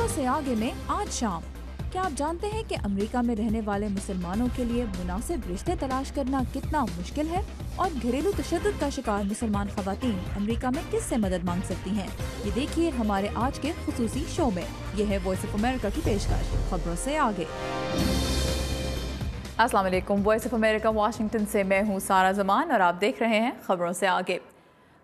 खबरों से आगे में आज शाम, क्या आप जानते हैं कि अमेरिका में रहने वाले मुसलमानों के लिए मुनासिब रिश्ते तलाश करना कितना मुश्किल है और घरेलू तशद्दुद का शिकार मुसलमान खवातीन अमेरिका में किससे मदद मांग सकती हैं? ये देखिए हमारे आज के खुसूसी शो में। ये है वॉइस ऑफ अमेरिका की पेशकश खबरों से आगे। अस्सलाम वालेकुम, वॉइस ऑफ अमेरिका वाशिंगटन से मैं हूँ सारा जमान और आप देख रहे हैं खबरों से आगे।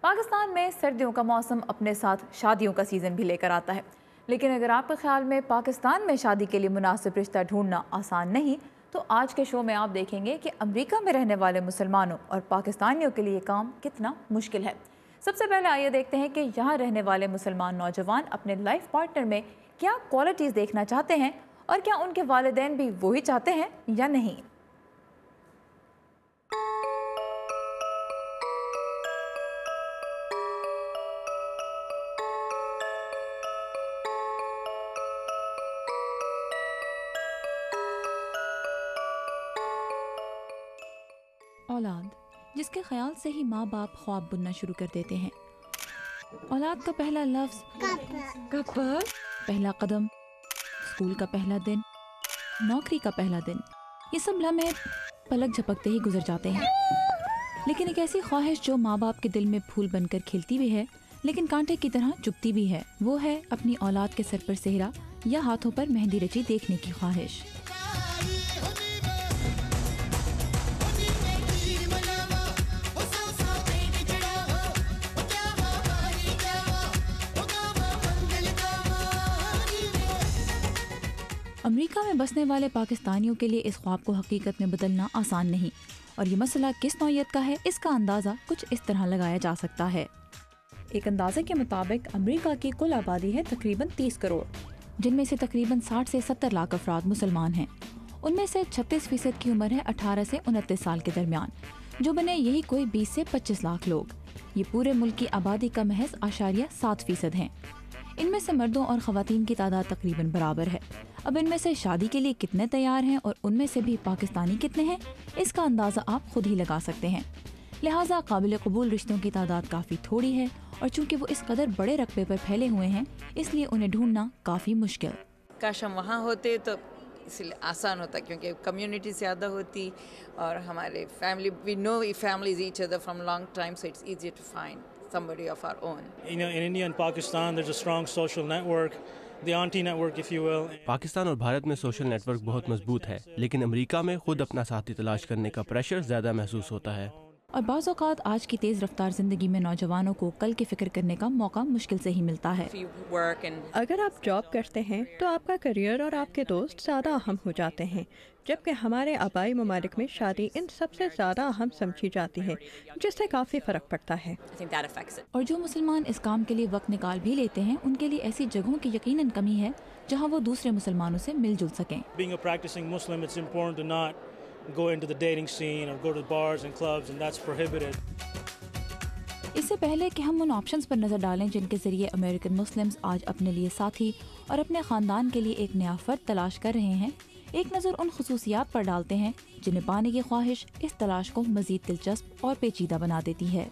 पाकिस्तान में सर्दियों का मौसम अपने साथ शादियों का सीज़न भी लेकर आता है, लेकिन अगर आपके ख्याल में पाकिस्तान में शादी के लिए मुनासिब रिश्ता ढूंढना आसान नहीं, तो आज के शो में आप देखेंगे कि अमेरिका में रहने वाले मुसलमानों और पाकिस्तानियों के लिए काम कितना मुश्किल है। सबसे पहले आइए देखते हैं कि यहाँ रहने वाले मुसलमान नौजवान अपने लाइफ पार्टनर में क्या क्वालिटीज़ देखना चाहते हैं और क्या उनके वालिदैन भी वही चाहते हैं या नहीं। औलाद, जिसके ख्याल से ही माँ बाप ख्वाब बुनना शुरू कर देते हैं। औलाद का पहला लफ्ज़ कपर, पहला कदम, स्कूल का पहला दिन, नौकरी का पहला दिन, ये सब लम्हे पलक झपकते ही गुजर जाते हैं। लेकिन एक ऐसी ख्वाहिश जो माँ बाप के दिल में फूल बनकर खिलती भी है लेकिन कांटे की तरह चुभती भी है, वो है अपनी औलाद के सर पर सेहरा या हाथों पर मेहंदी रची देखने की ख्वाहिश। अमेरिका में बसने वाले पाकिस्तानियों के लिए इस ख्वाब को हकीकत में बदलना आसान नहीं, और ये मसला किस नौयत का है इसका अंदाज़ा कुछ इस तरह लगाया जा सकता है। एक अंदाजे के मुताबिक अमेरिका की कुल आबादी है तकरीबन 30 करोड़, जिनमें से तकरीबन 60 से 70 लाख अफराद मुसलमान हैं। उनमें से 36% की उम्र है 18 से 29 साल के दरमियान, जो बने यही कोई 20 से 25 लाख लोग। ये पूरे मुल्क की आबादी का महज 0.7% हैं। इनमें से मर्दों और ख़वातीन की तादाद तकरीबन बराबर है। अब इनमें से शादी के लिए कितने तैयार हैं और उनमें से भी पाकिस्तानी कितने हैं, इसका अंदाज़ा आप खुद ही लगा सकते हैं। लिहाजा काबिल कबूल रिश्तों की तादाद काफ़ी थोड़ी है, और चूँकि वो इस कदर बड़े रकबे पर फैले हुए हैं इसलिए उन्हें ढूंढना काफ़ी मुश्किल। काश हम वहाँ होते तो इसलिए आसान होता, क्योंकि कम्युनिटी ज़्यादा होती और हमारे family, we know families each other from long time, so it's easy to find somebody of our own. You know, in India and Pakistan, there's a strong social network, the auntie network, if you will. Pakistan और भारत में social network बहुत मजबूत है, लेकिन America में खुद अपना साथी तलाश करने का प्रेशर ज़्यादा महसूस होता है। और बाज़ औक़ात आज की तेज़ रफ्तार ज़िंदगी में नौजवानों को कल की फ़िक्र करने का मौका मुश्किल से ही मिलता है। अगर आप जॉब करते हैं तो आपका करियर और आपके दोस्त ज़्यादा अहम हो जाते हैं, जबकि हमारे आबाई ममालिक में शादी इन सबसे ज़्यादा अहम समझी जाती है, जिससे काफ़ी फ़र्क पड़ता है। और जो मुसलमान इस काम के लिए वक्त निकाल भी लेते हैं, उनके लिए ऐसी जगहों की यकीनन कमी है जहाँ वो दूसरे मुसलमानों से मिलजुल सकें। Being a practicing Muslim, it's important to not go into the dating scene or go to bars and clubs, and that's prohibited. इससे पहले कि हम उन ऑप्शंस पर नज़र डालें जिनके ज़रिए अमेरिकन मुस्लिम्स आज अपने लिए साथी और अपने ख़ानदान के लिए एक नया फ़र्द तलाश कर रहे हैं, एक नज़र उन खसूसियात पर डालते हैं जिन्हें पाने की ख्वाहिश इस तलाश को मज़ीद दिलचस्प और पेचीदा बना देती है।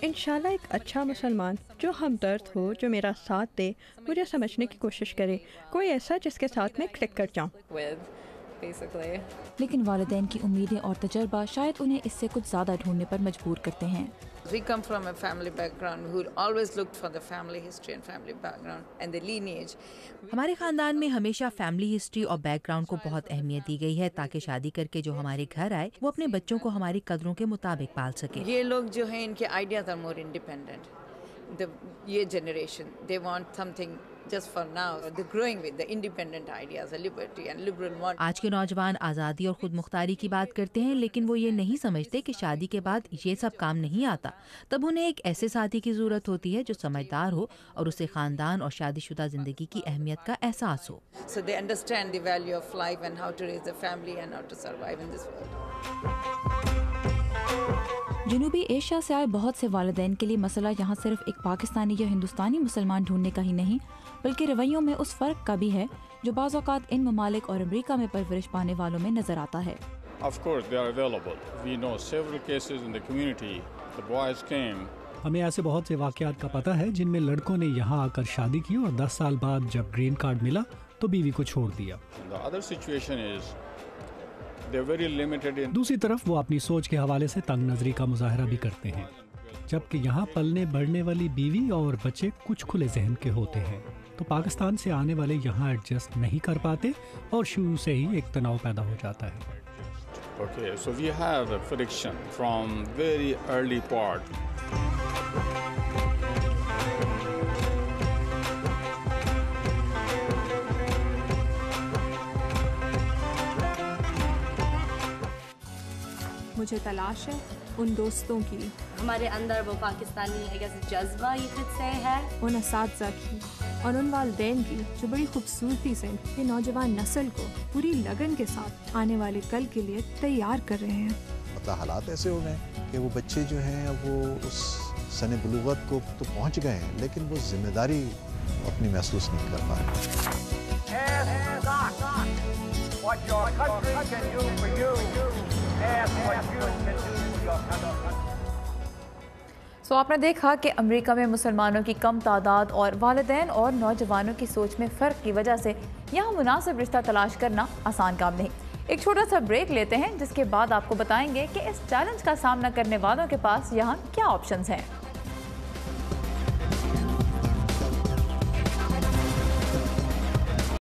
इंशाल्लाह एक अच्छा मुसलमान जो हमदर्द हो, जो मेरा साथ दे, मुझे समझने की कोशिश करे, कोई ऐसा जिसके साथ मैं क्लिक कर जाऊँ। लेकिन वालिदैन की उम्मीदें और तजर्बा शायद उन्हें इससे कुछ ज़्यादा ढूंढने पर मजबूर करते हैं। We come from a family background who always looked for the family history and family background and the lineage. हमारे खानदान में हमेशा फैमिली हिस्ट्री और बैकग्राउंड को बहुत अहमियत दी गई है, ताकि शादी करके जो हमारे घर आए वो अपने बच्चों को हमारी कदरों के मुताबिक पाल सके। ये लोग जो हैं इनके आइडियाज आर मोर इंडिपेंडेंट। ये generation they want something just for now, they're growing with the independent ideas, liberty and liberal model. आज के नौजवान आज़ादी और खुद मुख्तारी की बात करते हैं, लेकिन वो ये नहीं समझते कि शादी के बाद ये सब काम नहीं आता। तब उन्हें एक ऐसे साथी की ज़रूरत होती है जो समझदार हो और उसे ख़ानदान और शादीशुदा ज़िंदगी की अहमियत का एहसास हो। So they understand the value of life and how to raise a family and how to survive in this world. जनूबी एशिया से आए बहुत से वालिदैन के लिए मसला यहाँ सिर्फ एक पाकिस्तानी या हिंदुस्तानी मुसलमान ढूंढने का ही नहीं, बल्कि रवैयों में उस फ़र्क का भी है जो बाज़ औक़ात इन ममालिक और अमेरिका में परवरिश पाने वालों में नज़र आता है। Of course they are available. We know several cases in the community. The boys came ہمیں ایسے بہت سے واقعات کا پتہ ہے جن میں لڑکوں نے یہاں آ کر شادی کی اور 10 سال بعد جب گرین کارڈ ملا تو بیوی کو چھوڑ دیا۔ دوسری طرف وہ اپنی سوچ کے حوالے سے تنگ نظری کا مظاہرہ بھی کرتے ہیں، جبکہ یہاں پلنے بڑھنے والی بیوی اور بچے کچھ کھلے ذہن کے ہوتے ہیں تو پاکستان سے آنے والے یہاں ایڈجسٹ نہیں کر پاتے اور شروع سے ہی ایک تناؤ پیدا ہو جاتا ہے۔ Okay, so we have a friction from very early part. مجھے تلاش ہے ان دوستوں کی، ہمارے اندر وہ پاکستانی جذبہ یہ خود سے ہے، ان اساتذہ کی اور ان والدین کی جو بڑی خوبصورتی سے یہ نوجوان نسل کو پوری لگن کے ساتھ آنے والے کل کے لیے تیار کر رہے ہیں۔ مطلب حالات ایسے ہو گئے کہ وہ بچے جو ہیں وہ اس سن بلوغت کو تو پہنچ گئے ہیں لیکن وہ ذمہ داری اپنی محسوس نہیں کر پا رہے۔ آپ نے دیکھا کہ امریکہ میں مسلمانوں کی کم تعداد اور والدین اور نوجوانوں کی سوچ میں فرق کی وجہ سے یہاں مناسب رشتہ تلاش کرنا آسان کام نہیں۔ ایک چھوٹا سا بریک لیتے ہیں جس کے بعد آپ کو بتائیں گے کہ اس چیلنج کا سامنا کرنے والوں کے پاس یہاں کیا آپشنز ہیں۔